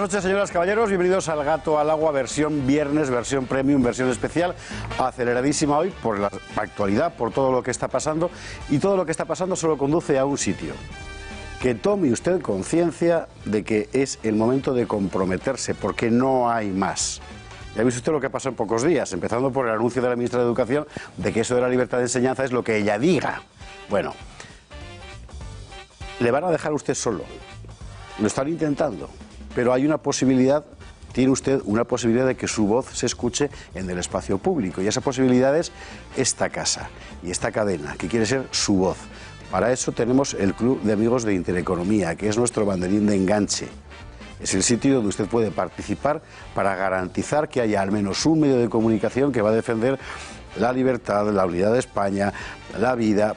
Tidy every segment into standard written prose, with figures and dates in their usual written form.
noches, señoras, caballeros. Bienvenidos al Gato al Agua, versión viernes, versión premium, versión especial. Aceleradísima hoy por la actualidad, por todo lo que está pasando. Y todo lo que está pasando solo conduce a un sitio. Que tome usted conciencia de que es el momento de comprometerse, porque no hay más. Ya ha visto usted lo que pasó en pocos días, empezando por el anuncio de la ministra de Educación de que eso de la libertad de enseñanza es lo que ella diga. Bueno, le van a dejar a usted solo. Lo están intentando, pero hay una posibilidad, tiene usted una posibilidad de que su voz se escuche en el espacio público. Y esa posibilidad es esta casa y esta cadena, que quiere ser su voz. Para eso tenemos el Club de Amigos de Intereconomía, que es nuestro banderín de enganche. Es el sitio donde usted puede participar para garantizar que haya al menos un medio de comunicación que va a defender la libertad, la unidad de España, la vida,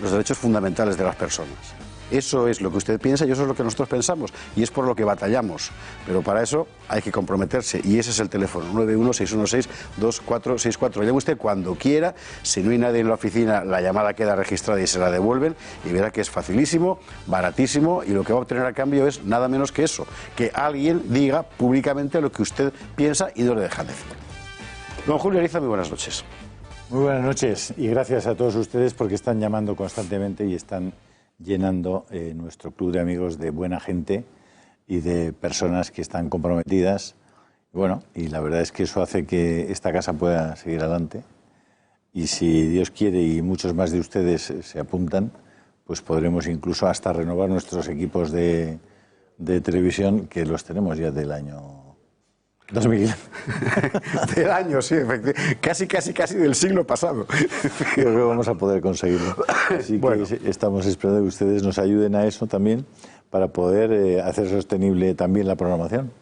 los derechos fundamentales de las personas. Eso es lo que usted piensa y eso es lo que nosotros pensamos y es por lo que batallamos. Pero para eso hay que comprometerse y ese es el teléfono, 916162464. Llame usted cuando quiera, si no hay nadie en la oficina, la llamada queda registrada y se la devuelven y verá que es facilísimo, baratísimo y lo que va a obtener a cambio es nada menos que eso, que alguien diga públicamente lo que usted piensa y no le deja decir. Don Julio Ariza, muy buenas noches. Muy buenas noches y gracias a todos ustedes porque están llamando constantemente y están llenando nuestro club de amigos de buena gente y de personas que están comprometidas. Bueno, y la verdad es que eso hace que esta casa pueda seguir adelante. Y si Dios quiere y muchos más de ustedes se apuntan, pues podremos incluso hasta renovar nuestros equipos de televisión, que los tenemos ya del año 2000. Del año, sí, efectivamente. Casi del siglo pasado. Creo que vamos a poder conseguirlo. Así bueno, que estamos esperando que ustedes nos ayuden a eso también para poder hacer sostenible también la programación.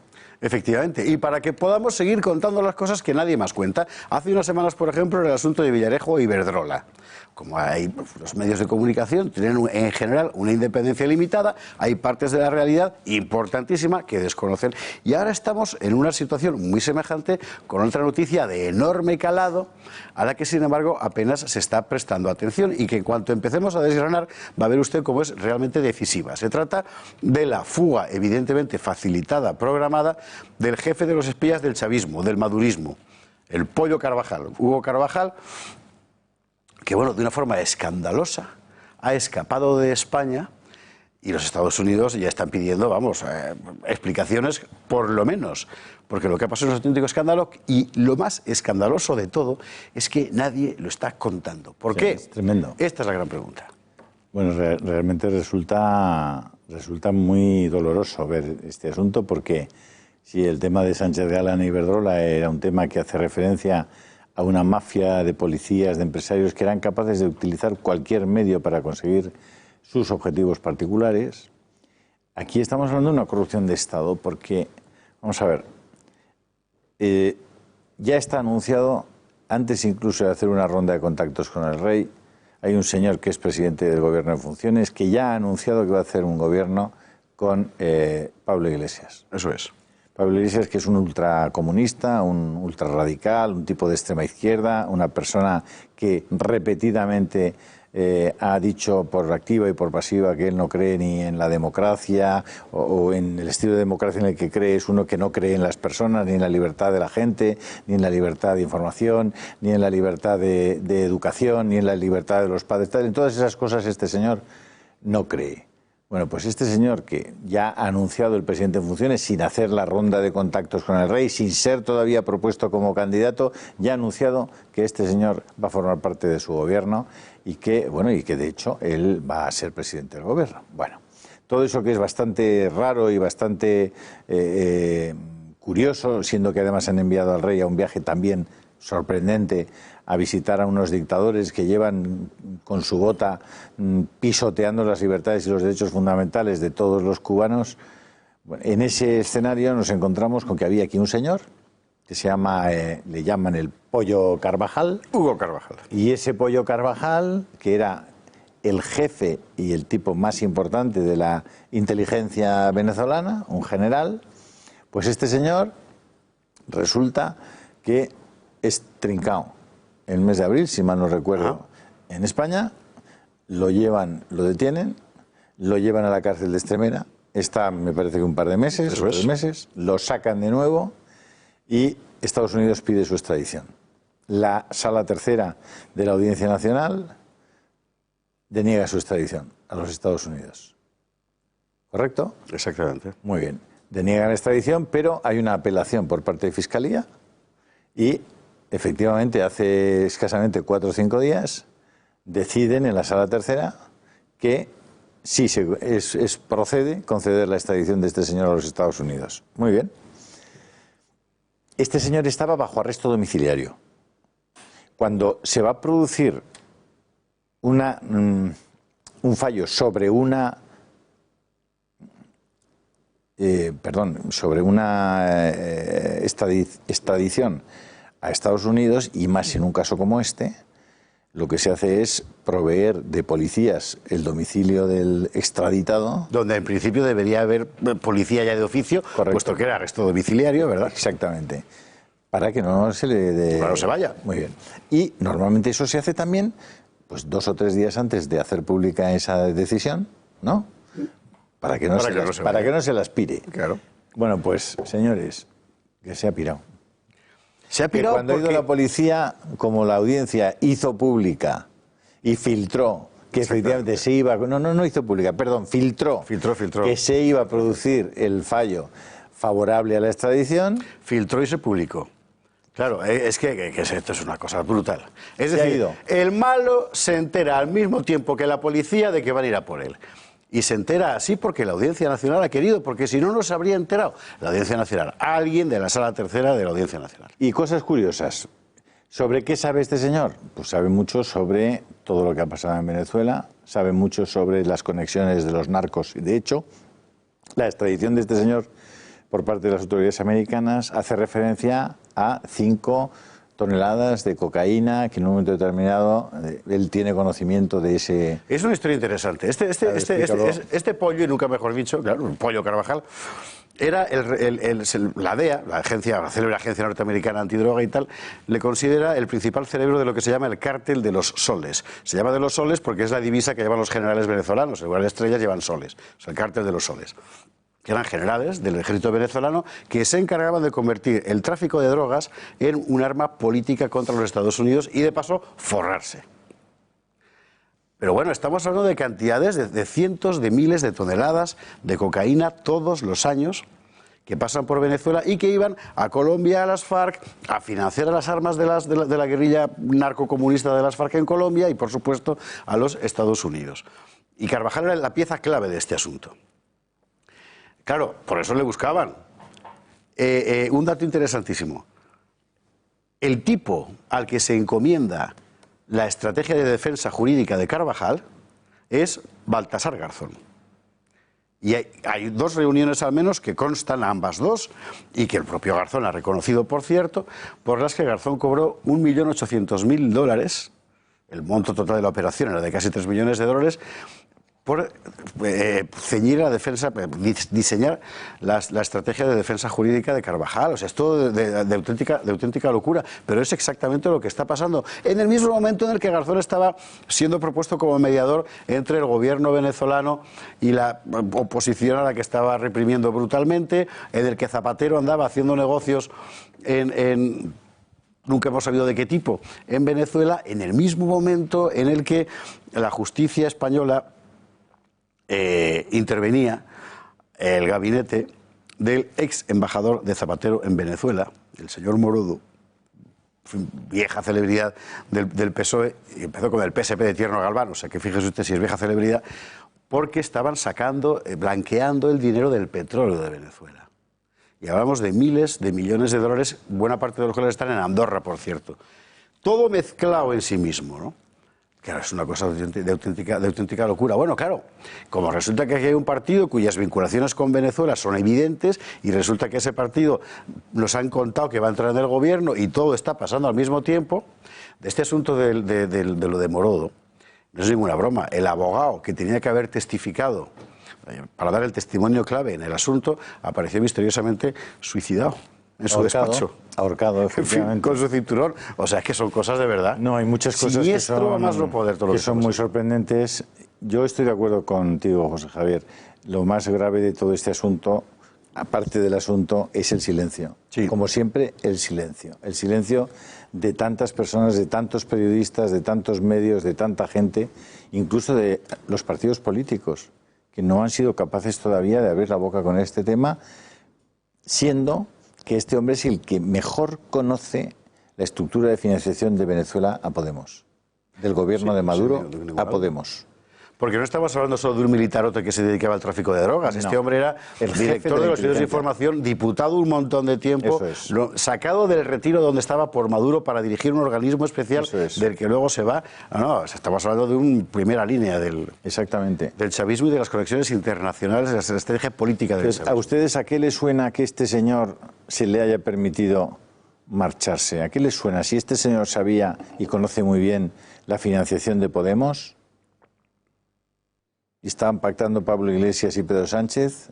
Efectivamente, y para que podamos seguir contando las cosas que nadie más cuenta. Hace unas semanas, por ejemplo, en el asunto de Villarejo e Iberdrola. Como hay, los medios de comunicación tienen en general una independencia limitada, hay partes de la realidad importantísima que desconocen. Y ahora estamos en una situación muy semejante con otra noticia de enorme calado, a la que sin embargo apenas se está prestando atención y que en cuanto empecemos a desgranar va a ver usted cómo es realmente decisiva. Se trata de la fuga, evidentemente facilitada, programada, del jefe de los espías del chavismo, del madurismo, el Pollo Carvajal, Hugo Carvajal, que bueno, de una forma escandalosa ha escapado de España y los Estados Unidos ya están pidiendo, vamos, explicaciones por lo menos, porque lo que ha pasado es un auténtico escándalo y lo más escandaloso de todo es que nadie lo está contando. ¿Por qué? Es tremendo. Esta es la gran pregunta. Bueno, realmente resulta muy doloroso ver este asunto porque si el tema de Sánchez Galán e Iberdrola era un tema que hace referencia a una mafia de policías, de empresarios que eran capaces de utilizar cualquier medio para conseguir sus objetivos particulares. Aquí estamos hablando de una corrupción de Estado porque, vamos a ver, ya está anunciado, antes incluso de hacer una ronda de contactos con el rey, hay un señor que es presidente del gobierno en funciones que ya ha anunciado que va a hacer un gobierno con Pablo Iglesias. Eso es. Pablo Iglesias, que es un ultracomunista, un ultrarradical, un tipo de extrema izquierda, una persona que repetidamente ha dicho por activa y por pasiva que él no cree ni en la democracia o en el estilo de democracia en el que cree es uno que no cree en las personas, ni en la libertad de la gente, ni en la libertad de información, ni en la libertad de educación, ni en la libertad de los padres. En todas esas cosas este señor no cree. Bueno, pues este señor que ya ha anunciado el presidente en funciones sin hacer la ronda de contactos con el rey, sin ser todavía propuesto como candidato, ya ha anunciado que este señor va a formar parte de su gobierno y que, bueno, y que de hecho él va a ser presidente del gobierno. Bueno, todo eso que es bastante raro y bastante curioso, siendo que además han enviado al rey a un viaje también sorprendente a visitar a unos dictadores que llevan con su bota pisoteando las libertades y los derechos fundamentales de todos los cubanos. Bueno, en ese escenario nos encontramos con que había aquí un señor que se llama, le llaman el Pollo Carvajal. Hugo Carvajal. Y ese Pollo Carvajal, que era el jefe y el tipo más importante de la inteligencia venezolana, un general, pues este señor resulta que es trincao. En el mes de abril, si mal no recuerdo, en España, lo detienen, lo llevan a la cárcel de Extremera, está, me parece que un par de meses, Eso o 3 es. meses, lo sacan de nuevo y Estados Unidos pide su extradición. La Sala Tercera de la Audiencia Nacional deniega su extradición a los Estados Unidos. ¿Correcto? Exactamente. Muy bien. Deniegan la extradición, pero hay una apelación por parte de Fiscalía y, efectivamente, hace escasamente 4 o 5 días deciden en la Sala Tercera que sí procede conceder la extradición de este señor a los Estados Unidos. Muy bien. Este señor estaba bajo arresto domiciliario. Cuando se va a producir un fallo sobre una extradición a Estados Unidos, y más en un caso como este, lo que se hace es proveer de policías el domicilio del extraditado. Donde en principio debería haber policía ya de oficio, Correcto. puesto que era arresto domiciliario, ¿verdad? Exactamente. Para que no se le Para no se vaya. Muy bien. Y normalmente eso se hace también, pues 2 o 3 días antes de hacer pública esa decisión, ¿no? Para que no se las pire. Claro. Bueno, pues, señores, que se ha pirado. Se ha Que pirado cuando ha ido la policía, como la audiencia hizo pública y filtró que efectivamente se iba... No hizo pública, perdón, filtró. Filtró. Que se iba a producir el fallo favorable a la extradición. Filtró y se publicó. Claro, es que esto es una cosa brutal. Es Se ha decir, ido. el malo se entera al mismo tiempo que la policía de que van a ir a por él. Y se entera así porque la Audiencia Nacional ha querido, porque si no, no se habría enterado. La Audiencia Nacional, alguien de la Sala Tercera de la Audiencia Nacional. Y cosas curiosas. ¿Sobre qué sabe este señor? Pues sabe mucho sobre todo lo que ha pasado en Venezuela, sabe mucho sobre las conexiones de los narcos. De hecho, la extradición de este señor por parte de las autoridades americanas hace referencia a 5 toneladas de cocaína que en un momento determinado él tiene conocimiento de ese... Es una historia interesante. Este pollo, y nunca mejor dicho, claro, el pollo Carvajal, era la DEA, la célebre agencia norteamericana antidroga y tal, le considera el principal cerebro de lo que se llama el cártel de los soles. Se llama de los soles porque es la divisa que llevan los generales venezolanos. En lugar de estrellas llevan soles. Es el cártel de los soles. Que eran generales del ejército venezolano que se encargaban de convertir el tráfico de drogas en un arma política contra los Estados Unidos y de paso forrarse. Pero bueno, estamos hablando de cantidades de cientos de miles de toneladas de cocaína todos los años que pasan por Venezuela y que iban a Colombia, a las FARC, a financiar a las armas de la guerrilla narcocomunista de las FARC en Colombia y, por supuesto, a los Estados Unidos. Y Carvajal era la pieza clave de este asunto. Claro, por eso le buscaban. Un dato interesantísimo. El tipo al que se encomienda la estrategia de defensa jurídica de Carvajal es Baltasar Garzón. Y hay 2 reuniones al menos que constan ambas 2 y que el propio Garzón ha reconocido, por cierto, por las que Garzón cobró $1.800.000, el monto total de la operación era de casi $3 millones, por ceñir la defensa, diseñar la estrategia de defensa jurídica de Carvajal. O sea, es todo de auténtica locura. Pero es exactamente lo que está pasando. En el mismo momento en el que Garzón estaba siendo propuesto como mediador entre el gobierno venezolano y la oposición a la que estaba reprimiendo brutalmente, en el que Zapatero andaba haciendo negocios nunca hemos sabido de qué tipo, en Venezuela, en el mismo momento en el que la justicia española intervenía el gabinete del ex embajador de Zapatero en Venezuela, el señor Morodo, vieja celebridad del PSOE, y empezó con el PSP de Tierno Galván, o sea que fíjese usted si es vieja celebridad, porque estaban blanqueando el dinero del petróleo de Venezuela. Y hablamos de miles de millones de dólares, buena parte de los cuales están en Andorra, por cierto. Todo mezclado en sí mismo, ¿no? Claro, es una cosa de auténtica locura. Bueno, claro, como resulta que aquí hay un partido cuyas vinculaciones con Venezuela son evidentes y resulta que ese partido nos han contado que va a entrar en el gobierno y todo está pasando al mismo tiempo, de este asunto de lo de Morodo, no es ninguna broma. El abogado que tenía que haber testificado para dar el testimonio clave en el asunto apareció misteriosamente suicidado en su despacho. Ahorcado, efectivamente. Con su cinturón. O sea, es que son cosas de verdad. No, hay muchas cosas Siniestro a más no poder, todo que son muy sorprendentes. yo estoy de acuerdo contigo, José Javier. Lo más grave de todo este asunto, aparte del asunto, es el silencio. Sí. Como siempre, el silencio. El silencio de tantas personas, de tantos periodistas, de tantos medios, de tanta gente, incluso de los partidos políticos, que no han sido capaces todavía de abrir la boca con este tema, siendo que este hombre es el que mejor conoce la estructura de financiación de Venezuela a Podemos, del gobierno de Maduro a Podemos. Porque no estamos hablando solo de un militarote que se dedicaba al tráfico de drogas. No. Este hombre era el director de los servicios de información, diputado un montón de tiempo, sacado del retiro donde estaba por Maduro para dirigir un organismo especial del que luego se va. No, estamos hablando de una primera línea del chavismo y de las conexiones internacionales, de la estrategia política del chavismo. ¿A ustedes a qué les suena que este señor se le haya permitido marcharse? ¿A qué les suena? Si este señor sabía y conoce muy bien la financiación de Podemos, y estaban pactando Pablo Iglesias y Pedro Sánchez,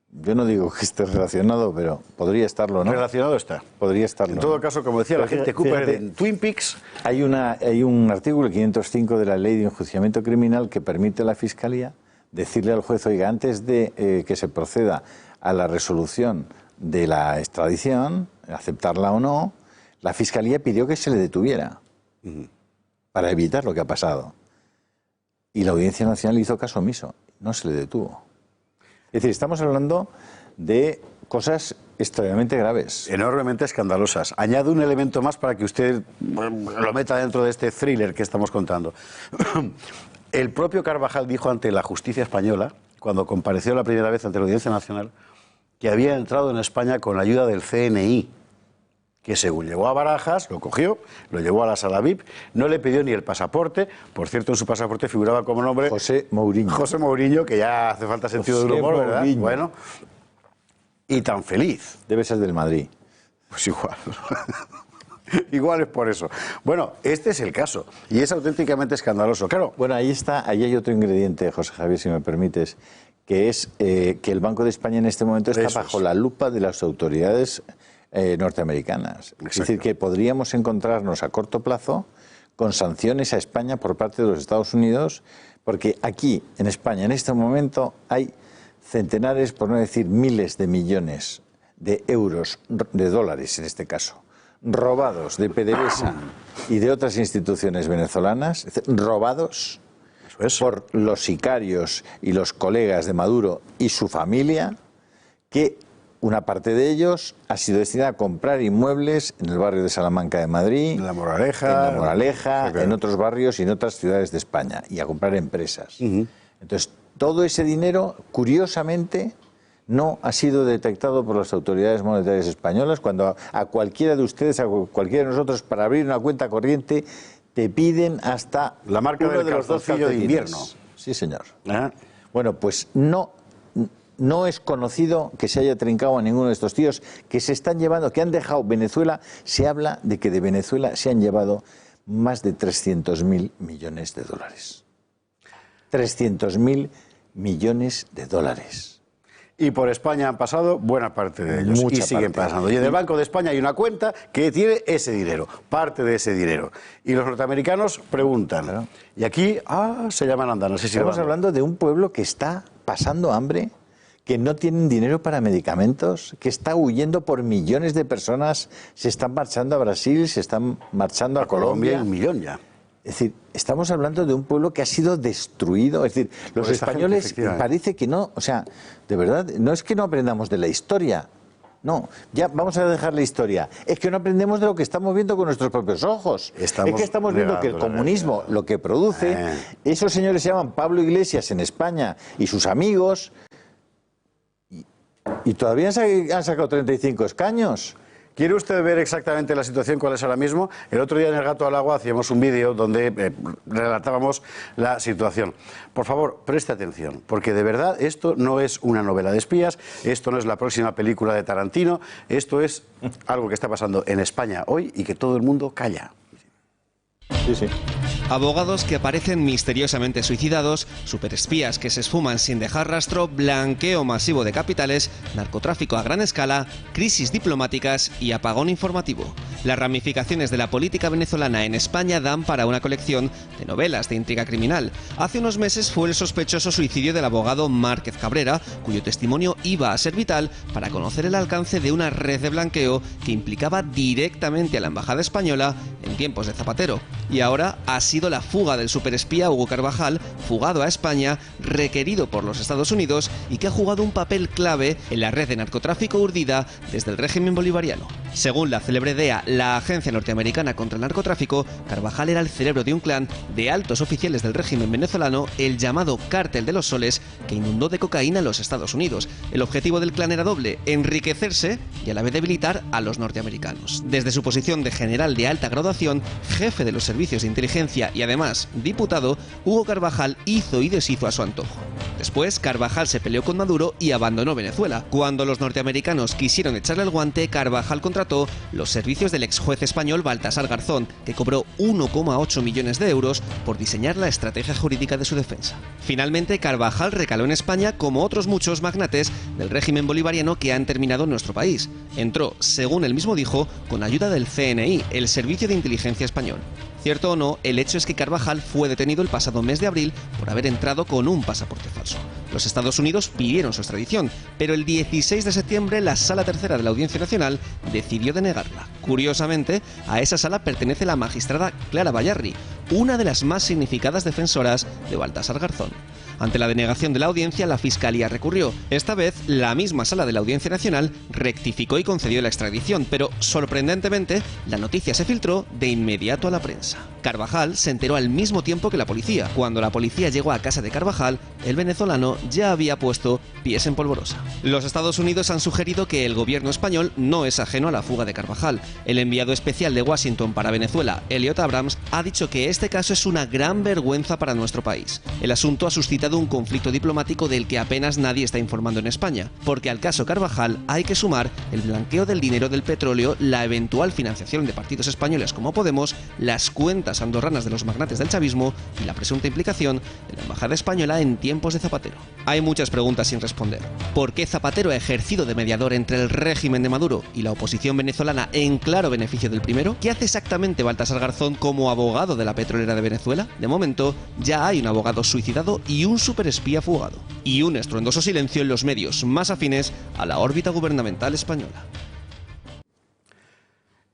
yo no digo que esté relacionado, pero podría estarlo, ¿no? Relacionado está. Podría estarlo. En todo caso, como decía la gente Cooper en Twin Peaks... Hay un artículo 505 de la Ley de Enjuiciamiento Criminal que permite a la Fiscalía decirle al juez, oiga, antes de que se proceda a la resolución de la extradición, aceptarla o no, la Fiscalía pidió que se le detuviera para evitar lo que ha pasado. Y la Audiencia Nacional hizo caso omiso, no se le detuvo. Es decir, estamos hablando de cosas extremadamente graves. Enormemente escandalosas. Añado un elemento más para que usted lo meta dentro de este thriller que estamos contando. El propio Carvajal dijo ante la justicia española, cuando compareció la primera vez ante la Audiencia Nacional, que había entrado en España con la ayuda del CNI, que según llegó a Barajas, lo cogió, lo llevó a la sala VIP, no le pidió ni el pasaporte, por cierto en su pasaporte figuraba como nombre José Mourinho. José Mourinho, que ya hace falta sentido del humor, ¿verdad? Mourinho. Bueno, y tan feliz. Debe ser del Madrid. Pues igual. Igual es por eso. Bueno, este es el caso, y es auténticamente escandaloso, claro. Bueno, ahí hay otro ingrediente, José Javier, si me permites, que es que el Banco de España en este momento está bajo la lupa de las autoridades norteamericanas. Exacto. Es decir, que podríamos encontrarnos a corto plazo con sanciones a España por parte de los Estados Unidos, porque aquí, en España, en este momento, hay centenares, por no decir miles de millones de euros, de dólares en este caso, robados de PDVSA y de otras instituciones venezolanas, robados por los sicarios y los colegas de Maduro y su familia, que una parte de ellos ha sido destinada a comprar inmuebles en el barrio de Salamanca de Madrid, en La Moraleja, en otros barrios y en otras ciudades de España, y a comprar empresas. Entonces, todo ese dinero, curiosamente, no ha sido detectado por las autoridades monetarias españolas, cuando a cualquiera de ustedes, a cualquiera de nosotros, para abrir una cuenta corriente, te piden hasta la marca uno del de los dos calzoncillo de invierno. Sí, señor. Bueno, pues no es conocido que se haya trincado a ninguno de estos tíos que se están llevando, que han dejado Venezuela. Se habla de que de Venezuela se han llevado más de 300.000 millones de dólares. 300.000 millones de dólares. Y por España han pasado buena parte de ellos. Mucha y siguen parte. pasando. Y en el Banco de España hay una cuenta que tiene ese dinero, parte de ese dinero. Y los norteamericanos preguntan. Claro. Y aquí, se llaman andanas. Estamos hablando de un pueblo que está pasando hambre, que no tienen dinero para medicamentos, que está huyendo por millones de personas, se están marchando a Brasil, se están marchando a Colombia. 1 millón ya. Es decir, estamos hablando de un pueblo que ha sido destruido. Es decir, los españoles parece que no, o sea, de verdad, no es que no aprendamos de la historia. No, ya vamos a dejar la historia. Es que no aprendemos de lo que estamos viendo con nuestros propios ojos. Es que estamos viendo que el comunismo lo que produce, esos señores se llaman Pablo Iglesias en España y sus amigos, y todavía han sacado 35 escaños. ¿Quiere usted ver exactamente la situación cuál es ahora mismo? El otro día en El Gato al Agua hacíamos un vídeo donde relatábamos la situación. Por favor, preste atención, porque de verdad esto no es una novela de espías, esto no es la próxima película de Tarantino, esto es algo que está pasando en España hoy y que todo el mundo calla. Sí, sí. Abogados que aparecen misteriosamente suicidados, superespías que se esfuman sin dejar rastro, blanqueo masivo de capitales, narcotráfico a gran escala, crisis diplomáticas y apagón informativo. Las ramificaciones de la política venezolana en España dan para una colección de novelas de intriga criminal. Hace unos meses fue el sospechoso suicidio del abogado Márquez Cabrera, cuyo testimonio iba a ser vital para conocer el alcance de una red de blanqueo que implicaba directamente a la embajada española en tiempos de Zapatero. Y ahora ha sido la fuga del superespía Hugo Carvajal, fugado a España, requerido por los Estados Unidos y que ha jugado un papel clave en la red de narcotráfico urdida desde el régimen bolivariano. Según la célebre DEA, la Agencia Norteamericana contra el Narcotráfico, Carvajal era el cerebro de un clan de altos oficiales del régimen venezolano, el llamado Cártel de los Soles, que inundó de cocaína a los Estados Unidos. El objetivo del clan era doble: enriquecerse y a la vez debilitar a los norteamericanos. Desde su posición de general de alta graduación, jefe de los servicios de inteligencia y además diputado, Hugo Carvajal hizo y deshizo a su antojo. Después, Carvajal se peleó con Maduro y abandonó Venezuela. Cuando los norteamericanos quisieron echarle el guante, Carvajal contrató los servicios del ex juez español Baltasar Garzón, que cobró 1,8 millones de euros por diseñar la estrategia jurídica de su defensa. Finalmente, Carvajal recaló en España como otros muchos magnates del régimen bolivariano que han terminado en nuestro país. Entró, según él mismo dijo, con ayuda del CNI, el Servicio de Inteligencia Español. Cierto o no, el hecho es que Carvajal fue detenido el pasado mes de abril por haber entrado con un pasaporte falso. Los Estados Unidos pidieron su extradición, pero el 16 de septiembre la Sala Tercera de la Audiencia Nacional decidió denegarla. Curiosamente, a esa sala pertenece la magistrada Clara Bayarri, una de las más significadas defensoras de Baltasar Garzón. Ante la denegación de la audiencia, la Fiscalía recurrió. Esta vez, la misma Sala de la Audiencia Nacional rectificó y concedió la extradición, pero, sorprendentemente, la noticia se filtró de inmediato a la prensa. Carvajal se enteró al mismo tiempo que la policía. Cuando la policía llegó a casa de Carvajal, el venezolano ya había puesto pies en polvorosa. Los Estados Unidos han sugerido que el gobierno español no es ajeno a la fuga de Carvajal. El enviado especial de Washington para Venezuela, Elliot Abrams, ha dicho que este caso es una gran vergüenza para nuestro país. El asunto ha suscitado un conflicto diplomático del que apenas nadie está informando en España, porque al caso Carvajal hay que sumar el blanqueo del dinero del petróleo, la eventual financiación de partidos españoles como Podemos, las cuentas andorranas de los magnates del chavismo y la presunta implicación de la embajada española en tiempos de Zapatero. Hay muchas preguntas sin responder. ¿Por qué Zapatero ha ejercido de mediador entre el régimen de Maduro y la oposición venezolana en claro beneficio del primero? ¿Qué hace exactamente Baltasar Garzón como abogado de la petrolera de Venezuela? De momento, ya hay un abogado suicidado y un superespía fugado. Y un estruendoso silencio en los medios más afines a la órbita gubernamental española.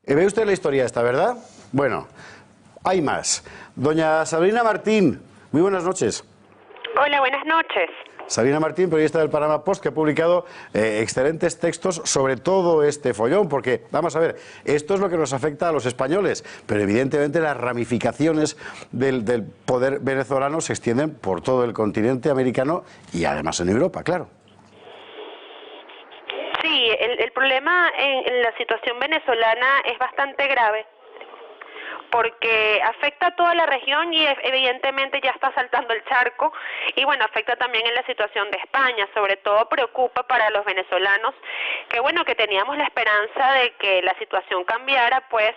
¿Ve usted la historia esta, verdad? Bueno, hay más. Doña Sabrina Martín, muy buenas noches. Hola, buenas noches. Sabrina Martín, periodista del Panama Post, que ha publicado excelentes textos sobre todo este follón, porque, vamos a ver, esto es lo que nos afecta a los españoles, pero evidentemente las ramificaciones del poder venezolano se extienden por todo el continente americano y además en Europa, claro. Sí, el problema en la situación venezolana es bastante grave, porque afecta a toda la región y evidentemente ya está saltando el charco, y bueno, afecta también en la situación de España. Sobre todo preocupa para los venezolanos, que bueno, que teníamos la esperanza de que la situación cambiara, pues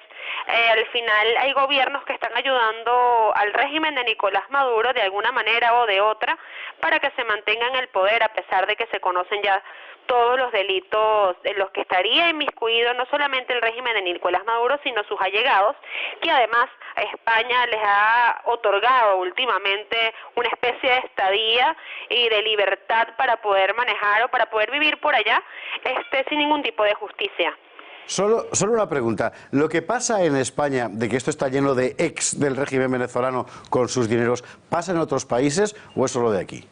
al final hay gobiernos que están ayudando al régimen de Nicolás Maduro de alguna manera o de otra para que se mantenga en el poder, a pesar de que se conocen ya todos los delitos en los que estaría inmiscuido no solamente el régimen de Nicolás Maduro, sino sus allegados, que además a España les ha otorgado últimamente una especie de estadía y de libertad para poder manejar o para poder vivir por allá sin ningún tipo de justicia. Solo una pregunta. ¿Lo que pasa en España, de que esto está lleno de ex del régimen venezolano con sus dineros, pasa en otros países o es solo de aquí?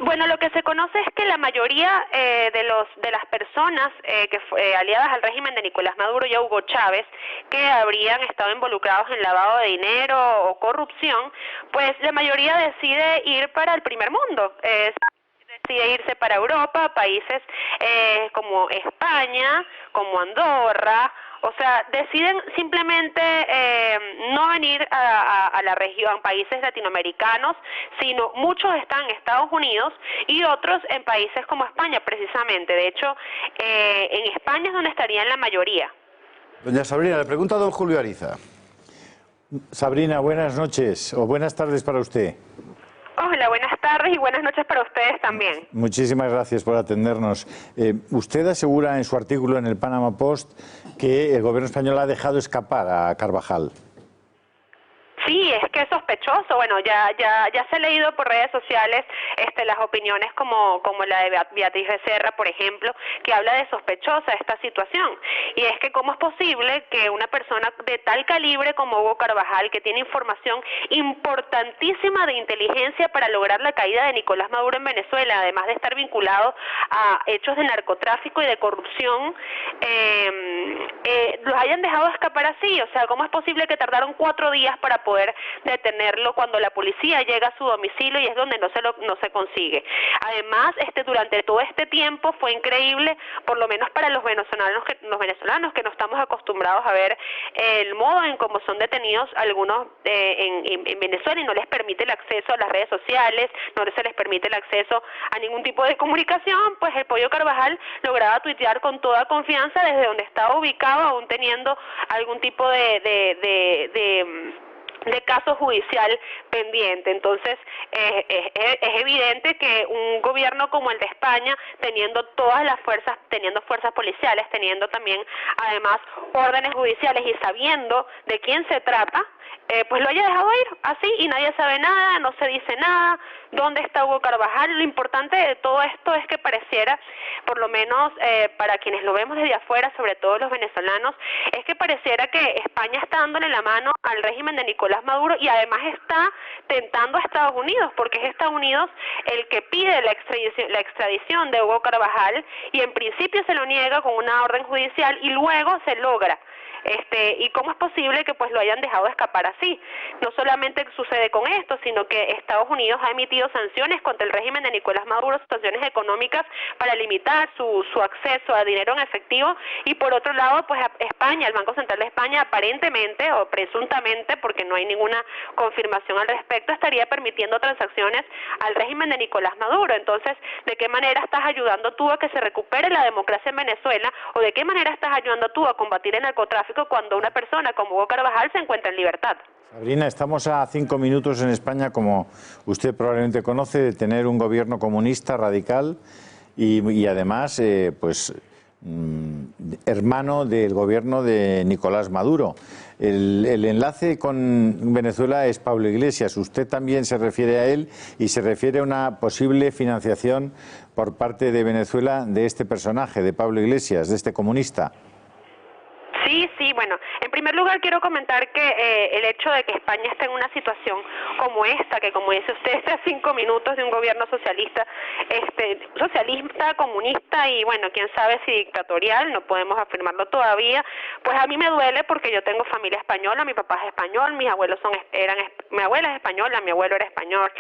Bueno, lo que se conoce es que la mayoría de las personas aliadas al régimen de Nicolás Maduro y a Hugo Chávez, que habrían estado involucrados en lavado de dinero o corrupción, pues la mayoría decide ir para el primer mundo. Decide irse para Europa, países como España, como Andorra. O sea, deciden simplemente no venir a la región, países latinoamericanos, sino muchos están en Estados Unidos y otros en países como España, precisamente. De hecho, en España es donde estarían la mayoría. Doña Sabrina, le pregunta a don Julio Ariza. Sabrina, buenas noches o buenas tardes para usted. Hola, buenas tardes y buenas noches para ustedes también. Muchísimas gracias por atendernos. Usted asegura en su artículo en el Panama Post que el gobierno español ha dejado escapar a Carvajal. Sí, es que es sospechoso. Bueno, ya se ha leído por redes sociales las opiniones como la de Beatriz Becerra, por ejemplo, que habla de sospechosa esta situación. Y es que cómo es posible que una persona de tal calibre como Hugo Carvajal, que tiene información importantísima de inteligencia para lograr la caída de Nicolás Maduro en Venezuela, además de estar vinculado a hechos de narcotráfico y de corrupción, los hayan dejado escapar así. O sea, ¿cómo es posible que tardaron 4 días para poder detenerlo cuando la policía llega a su domicilio y es donde no se consigue? Además, durante todo este tiempo fue increíble, por lo menos para los venezolanos que no estamos acostumbrados a ver el modo en cómo son detenidos algunos en Venezuela, y no les permite el acceso a las redes sociales, no se les permite el acceso a ningún tipo de comunicación. Pues el Pollo Carvajal lograba tuitear con toda confianza desde donde estaba ubicado, aún teniendo algún tipo de caso judicial pendiente. Entonces es evidente que un gobierno como el de España, teniendo todas las fuerzas, teniendo fuerzas policiales, teniendo también además órdenes judiciales y sabiendo de quién se trata, pues lo haya dejado ir así y nadie sabe nada, no se dice nada. ¿Dónde está Hugo Carvajal? Lo importante de todo esto es que pareciera, por lo menos para quienes lo vemos desde afuera, sobre todo los venezolanos, es que pareciera que España está dándole la mano al régimen de Nicolás Maduro y además está tentando a Estados Unidos, porque es Estados Unidos el que pide la extradición de Hugo Carvajal, y en principio se lo niega con una orden judicial y luego se logra. ¿Y cómo es posible que pues lo hayan dejado escapar así? No solamente sucede con esto, sino que Estados Unidos ha emitido sanciones contra el régimen de Nicolás Maduro, sanciones económicas para limitar su acceso a dinero en efectivo, y por otro lado, pues España, el Banco Central de España, aparentemente o presuntamente, porque no hay ninguna confirmación al respecto, estaría permitiendo transacciones al régimen de Nicolás Maduro. Entonces, ¿de qué manera estás ayudando tú a que se recupere la democracia en Venezuela, o de qué manera estás ayudando tú a combatir el narcotráfico cuando una persona como Hugo Carvajal se encuentra en libertad? Sabrina, estamos a 5 minutos en España, como usted probablemente conoce, de tener un gobierno comunista radical y además hermano del gobierno de Nicolás Maduro. El enlace con Venezuela es Pablo Iglesias. Usted también se refiere a él y se refiere a una posible financiación por parte de Venezuela de este personaje, de Pablo Iglesias, de este comunista. Sí, bueno, en primer lugar quiero comentar que el hecho de que España esté en una situación como esta, que como dice usted, está a 5 minutos de un gobierno socialista, comunista y bueno, quién sabe si dictatorial, no podemos afirmarlo todavía, pues a mí me duele porque yo tengo familia española, mi papá es español, mi abuela es española, mi abuelo era español,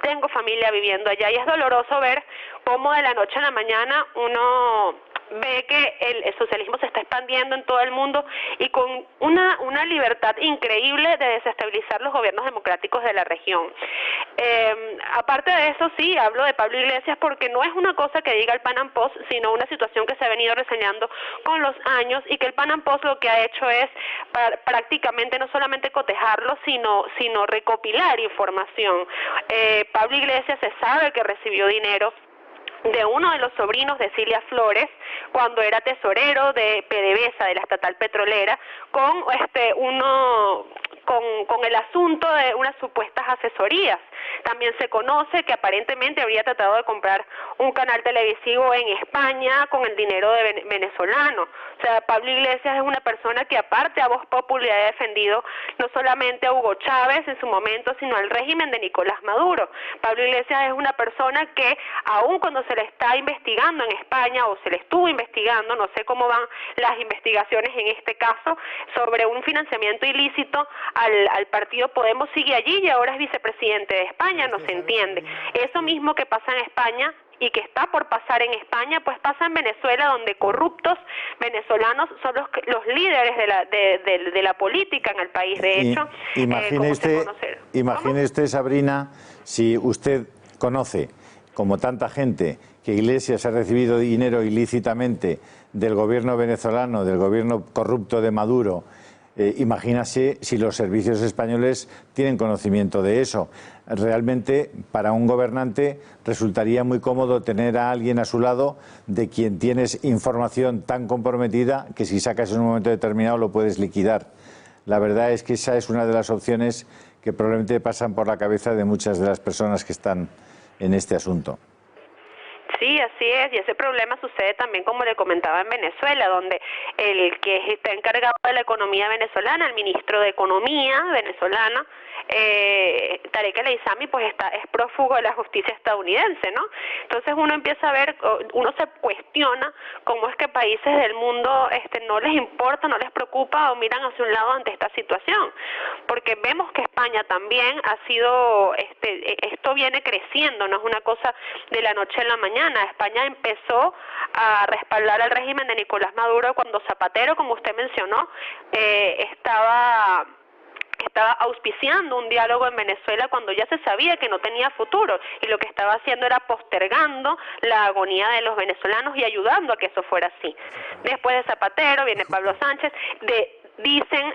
tengo familia viviendo allá y es doloroso ver cómo de la noche a la mañana uno ve que el socialismo se está expandiendo en todo el mundo y con una libertad increíble de desestabilizar los gobiernos democráticos de la región. Aparte de eso, sí, hablo de Pablo Iglesias porque no es una cosa que diga el Panama Post, sino una situación que se ha venido reseñando con los años, y que el Panama Post lo que ha hecho es prácticamente no solamente cotejarlo, sino recopilar información. Pablo Iglesias se sabe que recibió dinero de uno de los sobrinos de Cilia Flores cuando era tesorero de PDVSA, de la estatal petrolera, con el asunto de unas supuestas asesorías. También se conoce que aparentemente habría tratado de comprar un canal televisivo en España con el dinero de venezolano. O sea, Pablo Iglesias es una persona que aparte a Voz Populi ha defendido no solamente a Hugo Chávez en su momento, sino al régimen de Nicolás Maduro. Pablo Iglesias es una persona que aun cuando se le está investigando en España, o se le estuvo investigando, no sé cómo van las investigaciones en este caso, sobre un financiamiento ilícito al partido Podemos, sigue allí y ahora es vicepresidente de España, no se entiende. Eso mismo que pasa en España y que está por pasar en España, pues pasa en Venezuela, donde corruptos venezolanos son los líderes de la política en el país. De hecho, imagine usted, Sabrina, si usted conoce, como tanta gente, que Iglesias ha recibido dinero ilícitamente del gobierno venezolano, del gobierno corrupto de Maduro, Imagínase si los servicios españoles tienen conocimiento de eso. Realmente, para un gobernante resultaría muy cómodo tener a alguien a su lado de quien tienes información tan comprometida que si sacas en un momento determinado lo puedes liquidar. La verdad es que esa es una de las opciones que probablemente pasan por la cabeza de muchas de las personas que están en este asunto. Sí, así es, y ese problema sucede también, como le comentaba, en Venezuela, donde el que está encargado de la economía venezolana, el ministro de Economía venezolana, Tarek El Aissami, pues es prófugo de la justicia estadounidense, ¿no? Entonces uno empieza a ver, uno se cuestiona cómo es que países del mundo no les importa, no les preocupa o miran hacia un lado ante esta situación, porque vemos que España también ha sido, esto viene creciendo, no es una cosa de la noche a la mañana. España empezó a respaldar al régimen de Nicolás Maduro cuando Zapatero, como usted mencionó, estaba auspiciando un diálogo en Venezuela cuando ya se sabía que no tenía futuro, y lo que estaba haciendo era postergando la agonía de los venezolanos y ayudando a que eso fuera así. Después de Zapatero viene Pablo Sánchez, dicen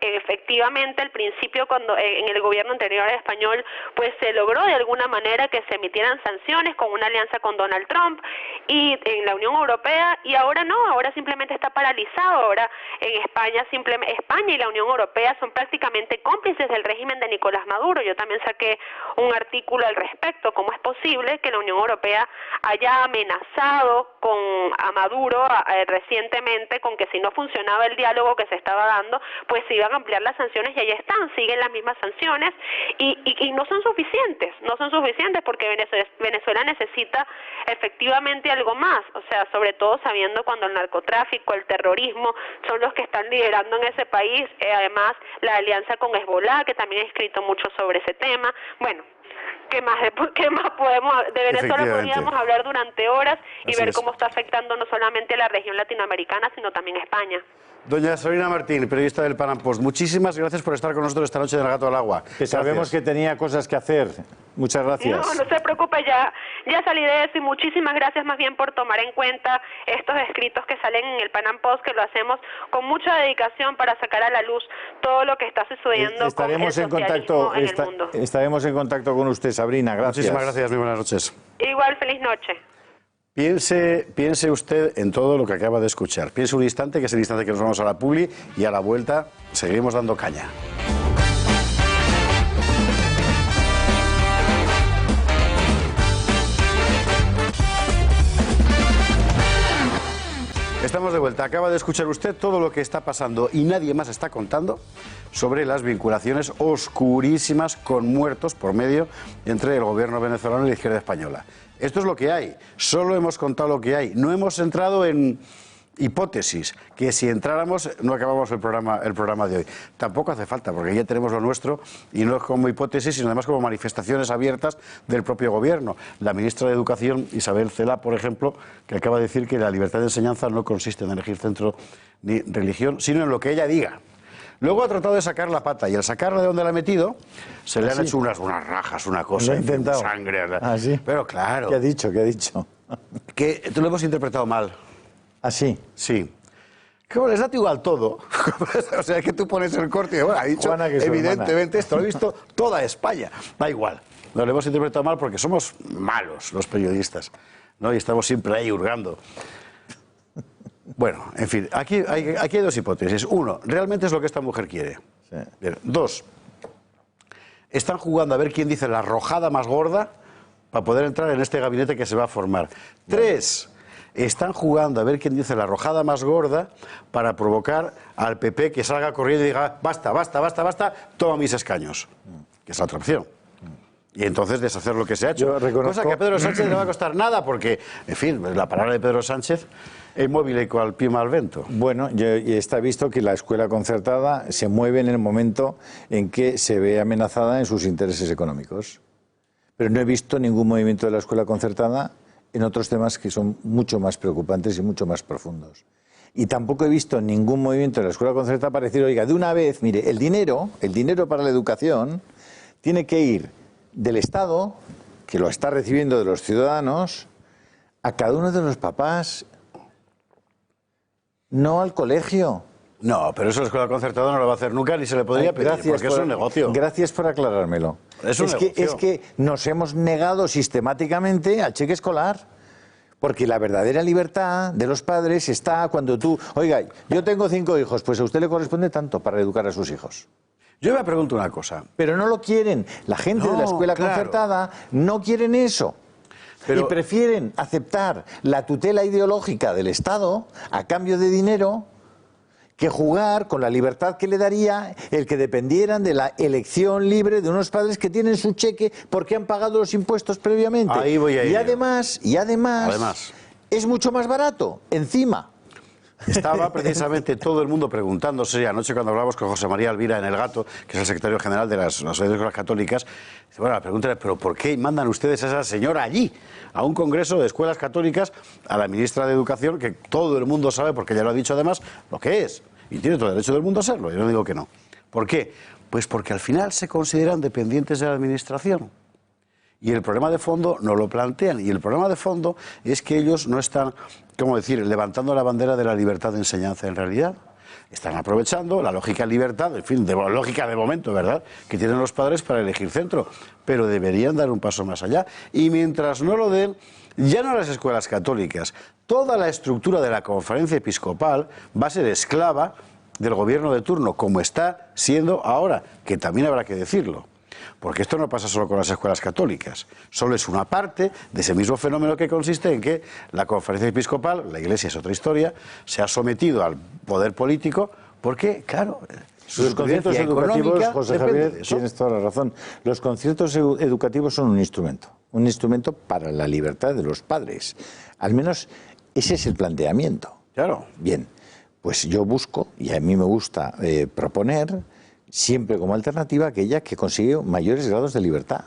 efectivamente al principio, cuando en el gobierno anterior español, pues se logró de alguna manera que se emitieran sanciones con una alianza con Donald Trump y en la Unión Europea, y ahora no, ahora simplemente está paralizado. Ahora en España, España y la Unión Europea son prácticamente cómplices del régimen de Nicolás Maduro. Yo también saqué un artículo al respecto. ¿Cómo es posible que la Unión Europea haya amenazado a Maduro recientemente con que si no funcionaba el diálogo que se estaba dando, pues se iban a ampliar las sanciones, y ahí están, siguen las mismas sanciones y no son suficientes porque Venezuela necesita efectivamente algo más, o sea, sobre todo sabiendo cuando el narcotráfico, el terrorismo son los que están liderando en ese país, además la alianza con Hezbollah, que también ha escrito mucho sobre ese tema. Bueno, ¿qué más podemos de Venezuela? Podríamos hablar durante horas y ver cómo está afectando no solamente a la región latinoamericana, sino también a España. Doña Sabrina Martín, periodista del Pan Am Post, muchísimas gracias por estar con nosotros esta noche en El Gato al Agua. Que sabemos que tenía cosas que hacer. Muchas gracias. No se preocupe, ya salí de eso, y muchísimas gracias más bien por tomar en cuenta estos escritos que salen en el Pan Am Post, que lo hacemos con mucha dedicación para sacar a la luz todo lo que está sucediendo con el socialismo en el mundo. Estaremos en contacto con usted, Sabrina. Gracias. Muchísimas gracias, muy buenas noches. Igual, feliz noche. Piense usted en todo lo que acaba de escuchar. Piense un instante, que es el instante que nos vamos a la publi, y a la vuelta seguimos dando caña. Estamos de vuelta. Acaba de escuchar usted todo lo que está pasando y nadie más está contando sobre las vinculaciones oscurísimas con muertos por medio entre el gobierno venezolano y la izquierda española. Esto es lo que hay. Solo hemos contado lo que hay. No hemos entrado en hipótesis, que si entráramos no acabamos el programa de hoy. Tampoco hace falta, porque ya tenemos lo nuestro, y no es como hipótesis, sino además como manifestaciones abiertas del propio gobierno. La ministra de Educación, Isabel Celaá, por ejemplo, que acaba de decir que la libertad de enseñanza no consiste en elegir centro ni religión, sino en lo que ella diga. Luego ha tratado de sacar la pata, y al sacarla de donde la ha metido, se le han hecho unas rajas, una cosa, lo he intentado. Sangre. ¿Sí? Pero claro. ¿Qué ha dicho? Que lo hemos interpretado mal. ¿Ah, sí? Sí. Que les da igual todo. O sea, que tú pones el corte y bueno, ha dicho, Juana, evidentemente, esto lo he visto toda España. Da igual. Lo hemos interpretado mal porque somos malos los periodistas, ¿no? Y estamos siempre ahí hurgando. Bueno, en fin, aquí hay dos hipótesis. Uno, realmente es lo que esta mujer quiere. Sí. Bien. Dos, están jugando a ver quién dice la rojada más gorda para poder entrar en este gabinete que se va a formar. Tres, están jugando a ver quién dice la rojada más gorda para provocar al PP que salga corriendo y diga basta, basta, basta, basta, toma mis escaños. Que es la otra opción. Y entonces deshacer lo que se ha hecho. Cosa que a Pedro Sánchez no va a costar nada porque, en fin, la palabra de Pedro Sánchez es móvil y cual pima al vento. Bueno, está visto que la escuela concertada se mueve en el momento en que se ve amenazada en sus intereses económicos. Pero no he visto ningún movimiento de la escuela concertada en otros temas que son mucho más preocupantes y mucho más profundos. Y tampoco he visto ningún movimiento de la escuela concertada para decir, oiga, de una vez, mire, el dinero para la educación tiene que ir del Estado, que lo está recibiendo de los ciudadanos, a cada uno de los papás, no al colegio. No, pero eso la escuela concertada no lo va a hacer nunca ni se le podría pedir, porque es un negocio. Gracias por aclarármelo. Es un negocio. Es que nos hemos negado sistemáticamente al cheque escolar. Porque la verdadera libertad de los padres está cuando tú... Oiga, yo tengo 5 hijos, pues a usted le corresponde tanto para educar a sus hijos. Yo me pregunto una cosa. Pero no lo quieren. La gente de la escuela concertada no quieren eso. Y prefieren aceptar la tutela ideológica del Estado a cambio de dinero que jugar con la libertad que le daría el que dependieran de la elección libre de unos padres que tienen su cheque porque han pagado los impuestos previamente. Ahí voy a ir. Y además, es mucho más barato, encima. Estaba precisamente todo el mundo preguntándose, anoche cuando hablamos con José María Alvira en El Gato, que es el secretario general de las Escuelas Católicas, dice, bueno, la pregunta era, ¿pero por qué mandan ustedes a esa señora allí, a un congreso de escuelas católicas, a la ministra de Educación, que todo el mundo sabe, porque ya lo ha dicho además, lo que es? Y tiene todo el derecho del mundo a serlo, yo no digo que no. ¿Por qué? Pues porque al final se consideran dependientes de la administración. Y el problema de fondo no lo plantean. Y el problema de fondo es que ellos no están, ¿cómo decir?, levantando la bandera de la libertad de enseñanza en realidad. Están aprovechando la lógica libertad, en fin, lógica de momento, ¿verdad?, que tienen los padres para elegir centro. Pero deberían dar un paso más allá. Y mientras no lo den, ya no las escuelas católicas, toda la estructura de la conferencia episcopal va a ser esclava del gobierno de turno, como está siendo ahora, que también habrá que decirlo. Porque esto no pasa solo con las escuelas católicas, solo es una parte de ese mismo fenómeno que consiste en que la conferencia episcopal, la Iglesia es otra historia, se ha sometido al poder político porque, claro, los conciertos educativos, José Javier, tienes toda la razón, los conciertos educativos son un instrumento para la libertad de los padres, al menos ese es el planteamiento. Claro. Bien, pues yo busco, y a mí me gusta proponer, siempre como alternativa aquella que consigue mayores grados de libertad.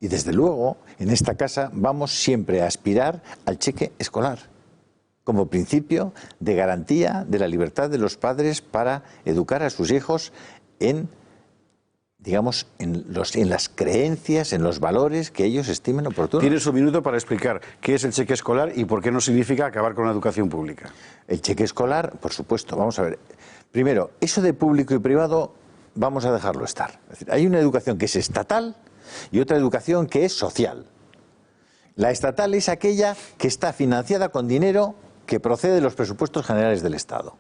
Y desde luego, en esta casa vamos siempre a aspirar al cheque escolar, como principio de garantía de la libertad de los padres para educar a sus hijos en, digamos, en las creencias, en los valores que ellos estimen oportunos. Tienes un minuto para explicar qué es el cheque escolar y por qué no significa acabar con la educación pública. El cheque escolar, por supuesto, vamos a ver. Primero, eso de público y privado, vamos a dejarlo estar. Es decir, hay una educación que es estatal y otra educación que es social. La estatal es aquella que está financiada con dinero que procede de los presupuestos generales del Estado.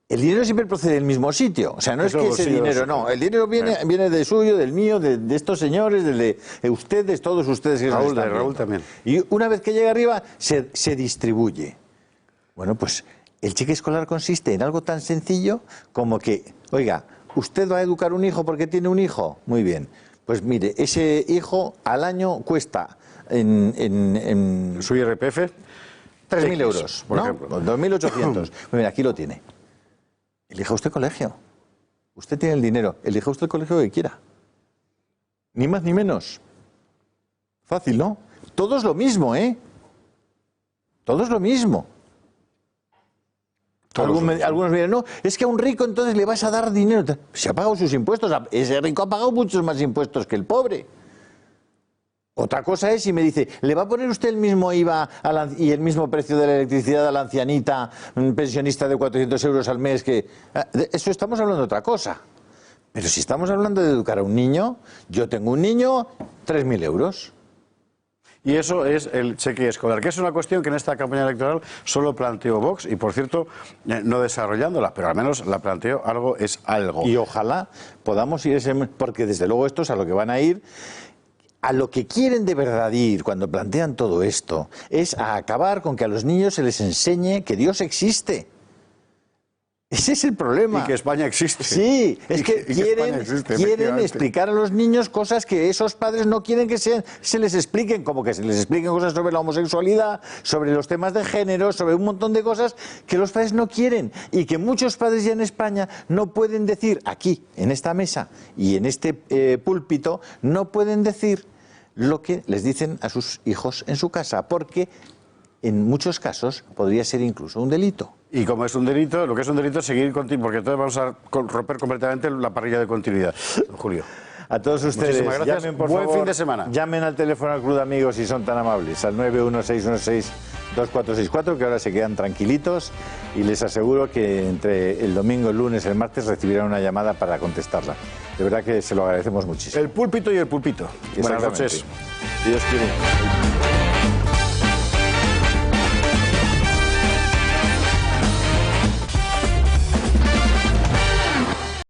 El dinero siempre procede del mismo sitio, o sea, no es que ese dinero, no, el dinero viene de suyo, del mío, de estos señores, de ustedes, todos ustedes. Que Raúl también. Y una vez que llega arriba, se distribuye. Bueno, pues el cheque escolar consiste en algo tan sencillo como que, oiga, ¿usted va a educar un hijo porque tiene un hijo? Muy bien. Pues mire, ese hijo al año cuesta en su IRPF 3.000 euros, por ¿no? ejemplo. 2.800. Pues mira, aquí lo tiene. Elija usted colegio. Usted tiene el dinero. Elija usted el colegio que quiera. Ni más ni menos. Fácil, ¿no? Todo es lo mismo, ¿eh? Todo es lo mismo. Algunos me dirán, no, es que a un rico entonces le vas a dar dinero. Se ha pagado sus impuestos. Ese rico ha pagado muchos más impuestos que el pobre. Otra cosa es si me dice, ¿le va a poner usted el mismo IVA y el mismo precio de la electricidad a la ancianita, un pensionista de 400 euros al mes? Eso estamos hablando de otra cosa. Pero si estamos hablando de educar a un niño, yo tengo un niño, 3.000 euros. Y eso es el cheque escolar, que es una cuestión que en esta campaña electoral solo planteó Vox y, por cierto, no desarrollándola, pero al menos la planteó, algo es algo. Y ojalá podamos ir, porque desde luego estos a lo que van a ir, a lo que quieren de verdad ir cuando plantean todo esto, es a acabar con que a los niños se les enseñe que Dios existe. Ese es el problema. Y que España existe. Sí, es que quieren explicar a los niños cosas que esos padres no quieren que se les expliquen, como que se les expliquen cosas sobre la homosexualidad, sobre los temas de género, sobre un montón de cosas que los padres no quieren y que muchos padres ya en España no pueden decir aquí, en esta mesa y en este púlpito, no pueden decir lo que les dicen a sus hijos en su casa, porque en muchos casos podría ser incluso un delito. Y como es un delito, lo que es un delito es seguir continuo, porque entonces vamos a romper completamente la parrilla de continuidad. Julio. A todos ustedes, muchísimas gracias. Llamen, por Buen favor, fin de semana. Llamen al teléfono al Club de Amigos si son tan amables, al 91616 2464, que ahora se quedan tranquilitos y les aseguro que entre el domingo, el lunes, el martes recibirán una llamada para contestarla. De verdad que se lo agradecemos muchísimo. El púlpito y el pulpito. Buenas noches. Si Dios quiere.